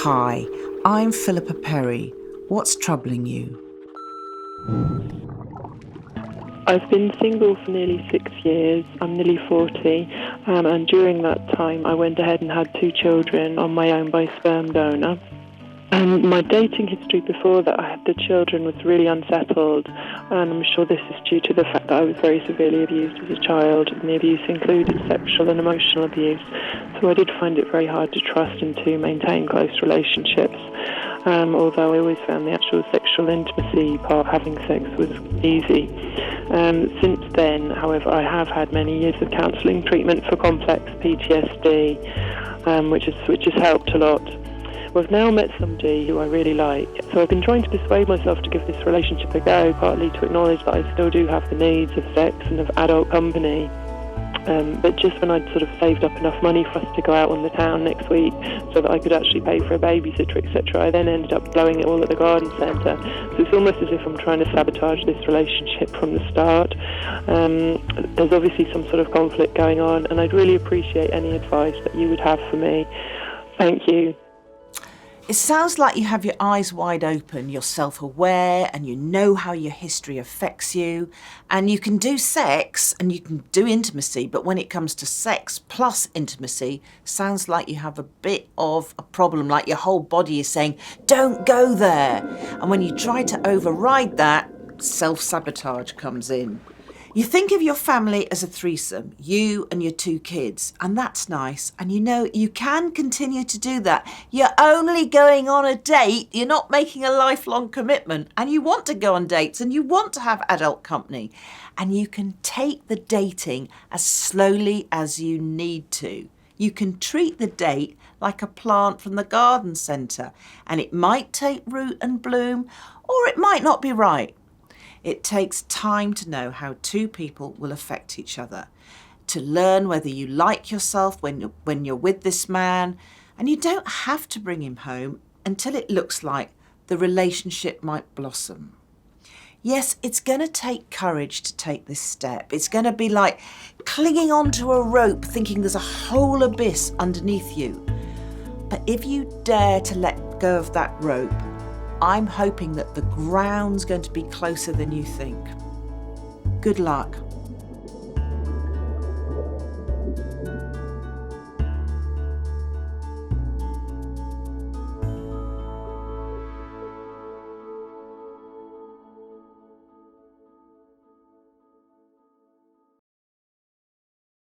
Hi, I'm Philippa Perry. What's troubling you? I've been single for nearly 6 years. I'm nearly 40, and during that time I went ahead and had 2 children on my own by sperm donor. My dating history before that I had the children was really unsettled, and I'm sure this is due to the fact that I was very severely abused as a child, and the abuse included sexual and emotional abuse. So I did find it very hard to trust and to maintain close relationships, although I always found the actual sexual intimacy part, having sex, was easy. Since then, however, I have had many years of counselling treatment for complex PTSD, which has helped a lot. I've now met somebody who I really like, so I've been trying to persuade myself to give this relationship a go, partly to acknowledge that I still do have the needs of sex and of adult company. But just when I'd sort of saved up enough money for us to go out on the town next week so that I could actually pay for a babysitter, etc., I then ended up blowing it all at the garden centre. So it's almost as if I'm trying to sabotage this relationship from the start. There's obviously some sort of conflict going on, and I'd really appreciate any advice that you would have for me. Thank you. It sounds like you have your eyes wide open, you're self-aware and you know how your history affects you, and you can do sex and you can do intimacy, but when it comes to sex plus intimacy, sounds like you have a bit of a problem, like your whole body is saying, don't go there. And when you try to override that, self-sabotage comes in. You think of your family as a threesome, you and your 2 kids, and that's nice. And you know you can continue to do that. You're only going on a date, you're not making a lifelong commitment, and you want to go on dates and you want to have adult company. And you can take the dating as slowly as you need to. You can treat the date like a plant from the garden centre, and it might take root and bloom, or it might not be right. It takes time to know how 2 people will affect each other, to learn whether you like yourself when you're with this man, and you don't have to bring him home until it looks like the relationship might blossom. Yes, it's going to take courage to take this step. It's going to be like clinging onto a rope thinking there's a whole abyss underneath you. But if you dare to let go of that rope, I'm hoping that the ground's going to be closer than you think. Good luck.